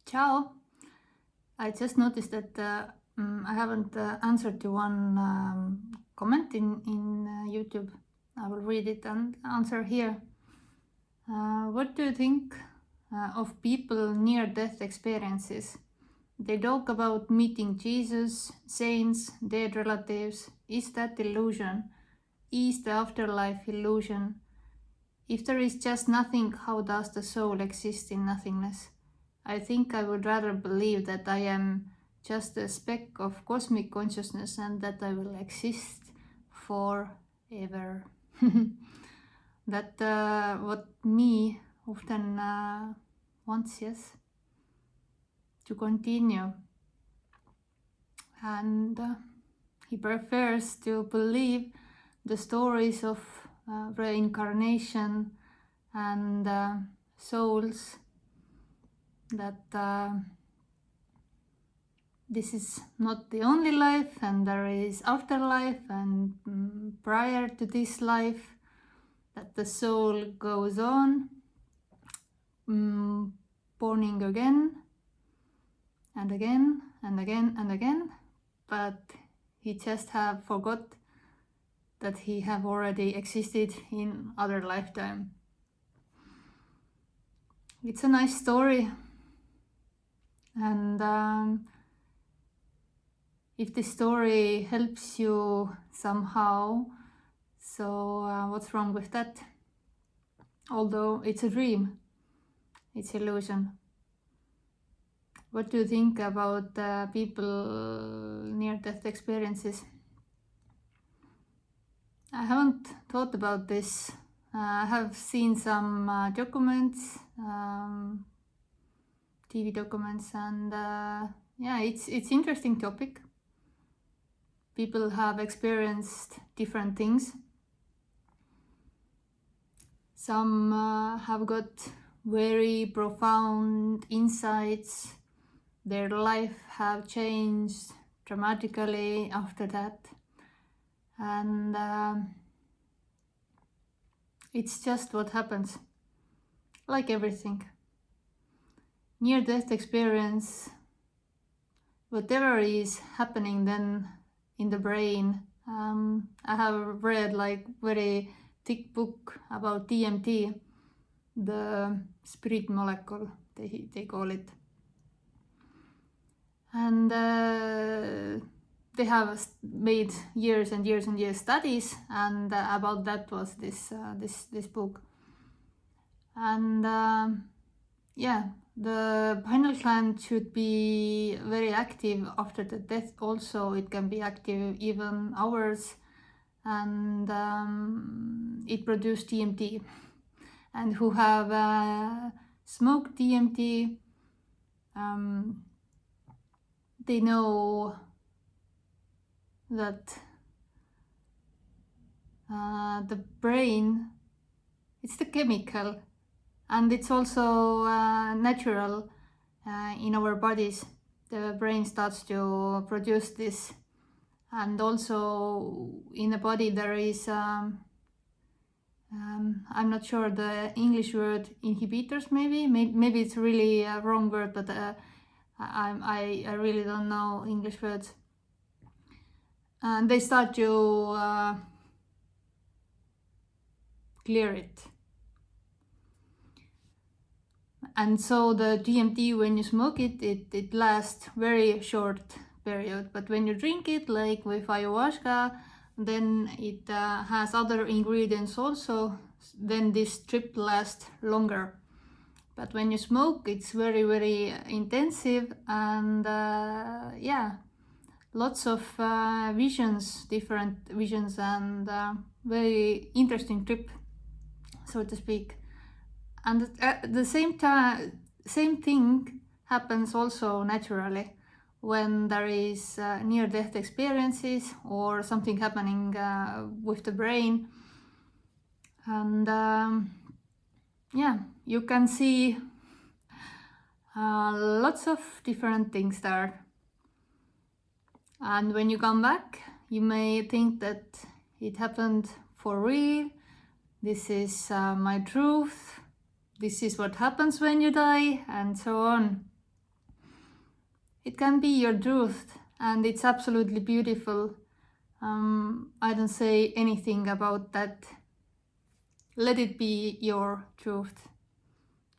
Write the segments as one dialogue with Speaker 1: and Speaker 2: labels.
Speaker 1: Ciao! I just noticed that I haven't answered to one comment in YouTube. I will read it and answer here. What do you think of people near-death experiences? They talk about meeting Jesus, saints, dead relatives. Is that illusion? Is the afterlife illusion? If there is just nothing, how does the soul exist in nothingness? I think I would rather believe that I am just a speck of cosmic consciousness and that I will exist forever. That what me often wants, yes, to continue. And he prefers to believe the stories of reincarnation and souls, that this is not the only life and there is afterlife and prior to this life, that the soul goes on born again and again and again and again, but he just have forgot that he have already existed in other lifetime. It's a nice story, and if this story helps you somehow, so what's wrong with that? Although it's a dream, it's illusion. What do you think about people near-death experiences? I haven't thought about this. I have seen some documents, TV documents, and yeah, it's interesting topic. People have experienced different things. Some have got very profound insights. Their life have changed dramatically after that, and it's just what happens, like everything. Near-death experience, whatever is happening then in the brain. I have read like very thick book about DMT, the spirit molecule, they call it. And they have made years and years and years studies, and about that was this book. And yeah, the pineal gland should be very active after the death. Also, it can be active even hours, and it produces DMT. And who have smoked DMT, they know that the brain, it's the chemical, and it's also natural in our bodies. The brain starts to produce this, and also in the body there is I'm not sure the English word, inhibitors. Maybe it's really a wrong word, but I really don't know English words. And they start to clear it. And so the DMT, when you smoke it, it lasts very short period. But when you drink it, like with ayahuasca, then it has other ingredients also. Then this trip lasts longer. But when you smoke, it's very, very intensive, and yeah, lots of visions, different visions, and very interesting trip, so to speak. And at the same time, same thing happens also naturally when there is near-death experiences or something happening with the brain. And yeah, you can see lots of different things there. And when you come back, you may think that it happened for real. This is my truth. This is what happens when you die, and so on. It can be your truth, and it's absolutely beautiful. I don't say anything about that. Let it be your truth,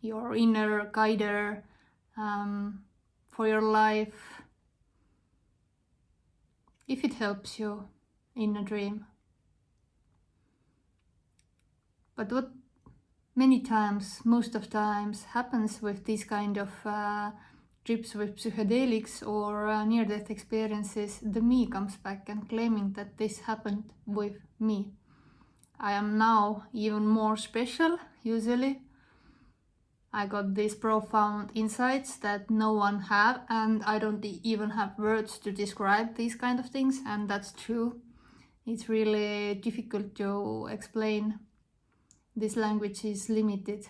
Speaker 1: your inner guider for your life, if it helps you in a dream. But what many times, most of times, happens with these kind of trips with psychedelics or near-death experiences, the me comes back and claiming that this happened with me. I am now even more special, usually. I got these profound insights that no one have, and I don't even have words to describe these kind of things, and that's true. It's really difficult to explain. This language is limited.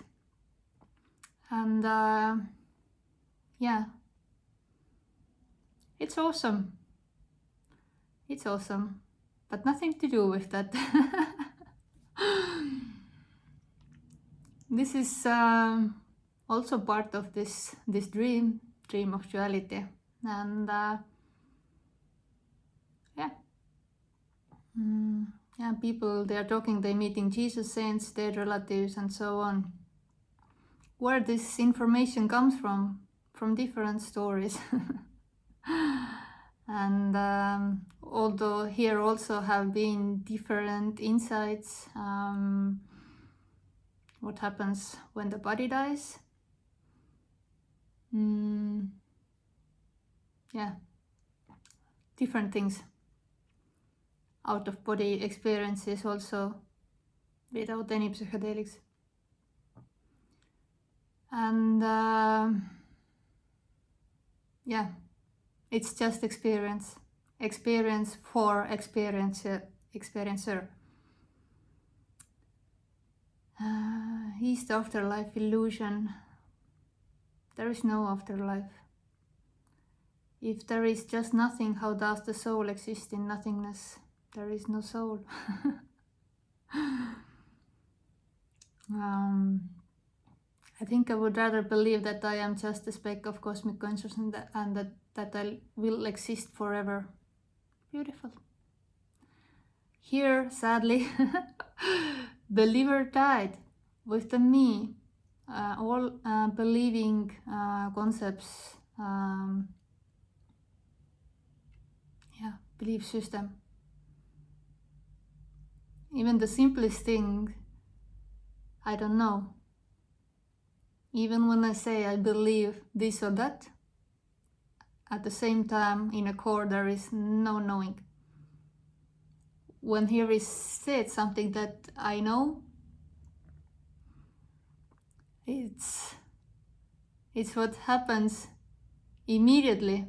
Speaker 1: And yeah, it's awesome. It's awesome, but nothing to do with that. This is also part of this dream of duality. And yeah. Yeah, people, they are talking, they're meeting Jesus, saints, dead relatives, and so on. Where this information comes from different stories. And although here also have been different insights, what happens when the body dies. Yeah, different things. Out of body experiences also, without any psychedelics. And yeah, it's just experience for experiencer. Is the afterlife illusion? There is no afterlife. If there is just nothing, how does the soul exist in nothingness? There is no soul. I think I would rather believe that I am just a speck of cosmic consciousness and that I will exist forever. Beautiful. Here, sadly, the liver died with the me. All believing concepts, belief system. Even the simplest thing, I don't know. Even when I say I believe this or that, at the same time, in a core, there is no knowing. When here is said something that I know, it's what happens immediately.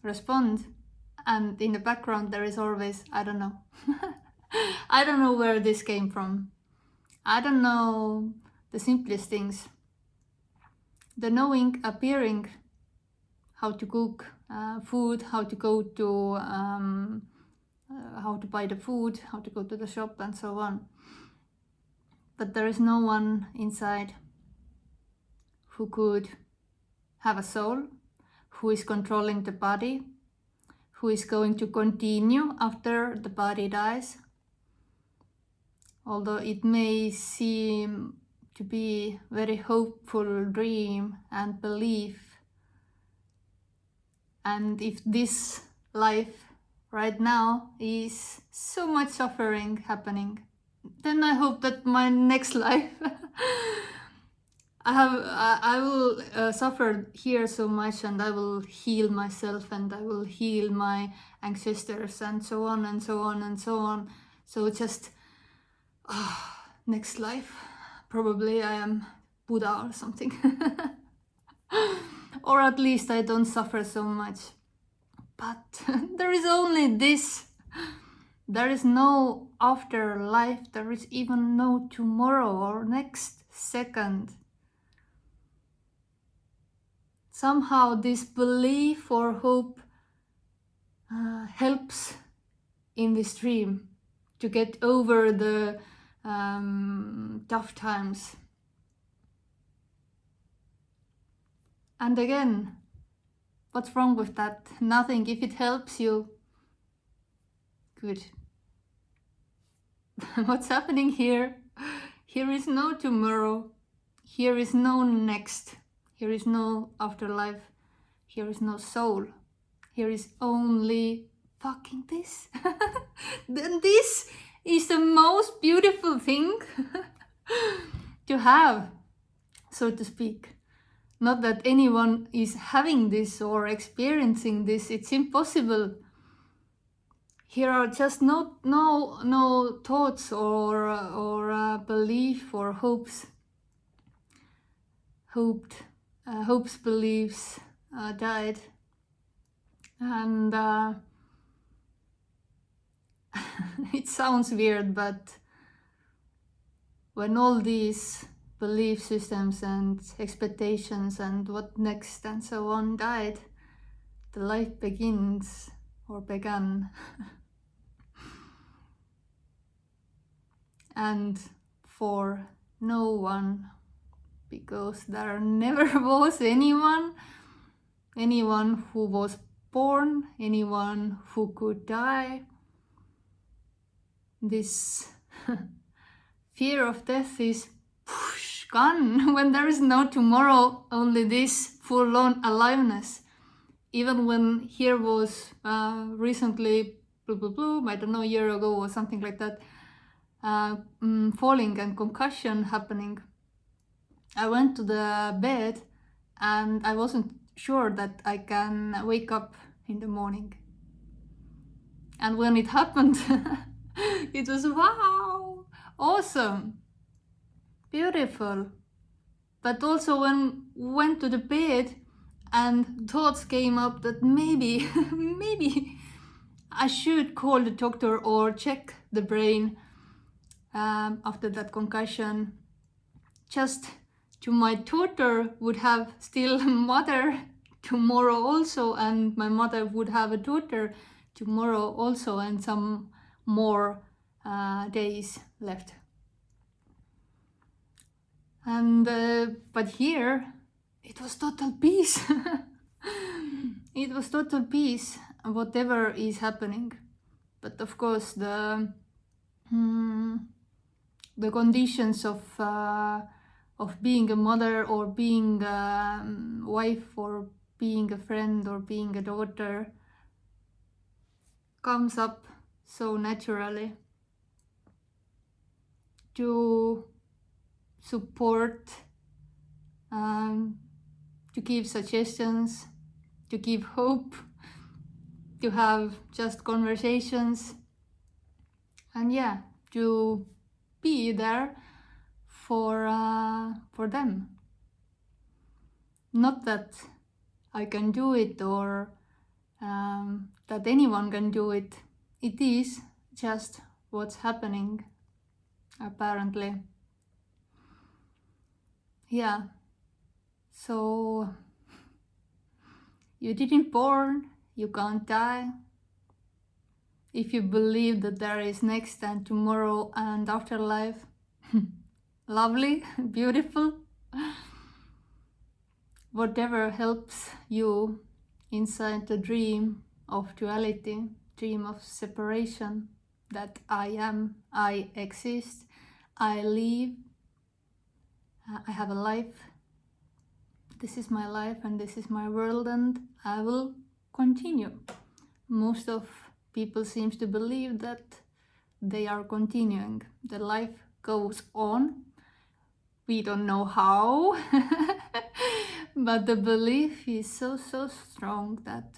Speaker 1: Respond, and in the background there is always, I don't know. I don't know where this came from. I don't know the simplest things. The knowing appearing, how to cook food, how to go to how to buy the food, how to go to the shop, and so on. But there is no one inside who could have a soul, who is controlling the body, who is going to continue after the body dies. Although it may seem to be a very hopeful dream and belief, and if this life right now is so much suffering happening, then I hope that my next life I will suffer here so much, and I will heal myself, and I will heal my ancestors, and so on and so on and so on. So just next life, probably I am Buddha or something. Or at least I don't suffer so much. But there is only this. There is no afterlife. There is even no tomorrow or next second. Somehow this belief or hope helps in this dream to get over the tough times. And again, What's wrong with that? Nothing. If it helps you, good. What's happening here? Here is no tomorrow. Here is no next. Here is no afterlife. Here is no soul. Here is only fucking this. Then this is the most beautiful thing to have, so to speak. Not that anyone is having this or experiencing this. It's impossible. Here are just no thoughts or belief or hopes. Hopes, beliefs died, and it sounds weird, but when all these belief systems and expectations and what next and so on died, the life begins or began. And for no one, because there never was anyone who was born, anyone who could die. This fear of death is gone when there is no tomorrow, only this full-on aliveness. Even when here was recently, I don't know, a year ago or something like that, falling and concussion happening, I went to the bed and I wasn't sure that I can wake up in the morning. And when it happened, it was wow, awesome, beautiful. But also when went to the bed and thoughts came up that maybe I should call the doctor or check the brain after that concussion. Just to my daughter would have still mother tomorrow also, and my mother would have a daughter tomorrow also, and some more days left. And but here it was total peace. It was total peace, whatever is happening. But of course the conditions of being a mother or being a wife or being a friend or being a daughter comes up so naturally to support, to give suggestions, to give hope, to have just conversations, and yeah, to be there for them. Not that I can do it or that anyone can do it. It is just what's happening, apparently. Yeah. So you didn't born, you can't die. If you believe that there is next and tomorrow and afterlife, lovely, beautiful. Whatever helps you inside the dream of duality, dream of separation, that I am, I exist, I live, I have a life. This is my life and this is my world, and I will continue. Most of people seems to believe that they are continuing. The life goes on. We don't know how, but the belief is so strong that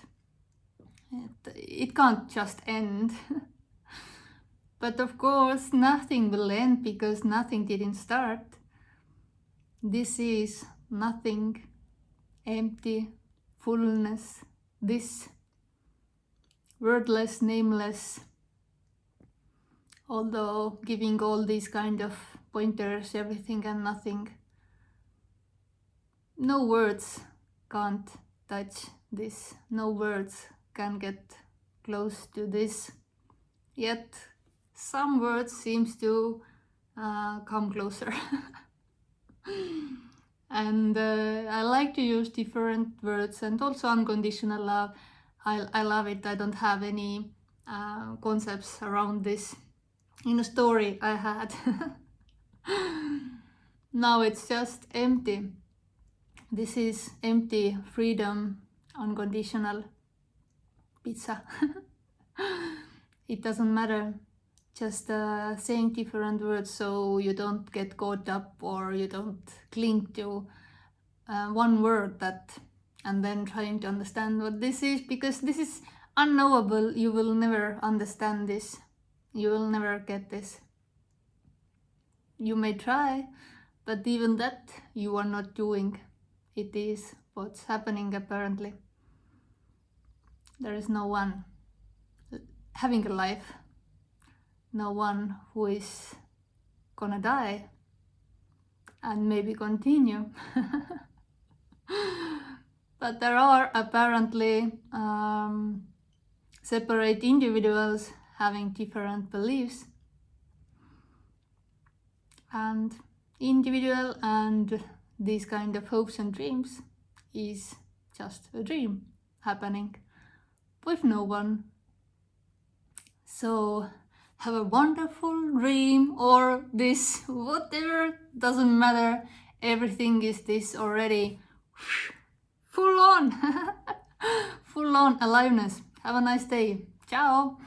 Speaker 1: it can't just end. But of course, nothing will end because nothing didn't start. This is nothing, empty, fullness, this wordless, nameless, although giving all these kind of pointers, everything and nothing. No words can't touch this, no words can get close to this, yet some words seems to come closer. And I like to use different words, and also unconditional love. I love it. I don't have any concepts around this. In a story I had. Now it's just empty. This is empty freedom, unconditional pizza. It doesn't matter. Just saying different words so you don't get caught up or you don't cling to one word and then trying to understand what this is, because this is unknowable. You will never understand this. You will never get this. You may try, but even that you are not doing. It is what's happening apparently. There is no one having a life, no one who is gonna die and maybe continue. But there are apparently separate individuals having different beliefs, and individual and these kind of hopes and dreams is just a dream happening with no one. So have a wonderful dream, or this, whatever, doesn't matter. Everything is this already. Full on, full on aliveness. Have a nice day. Ciao.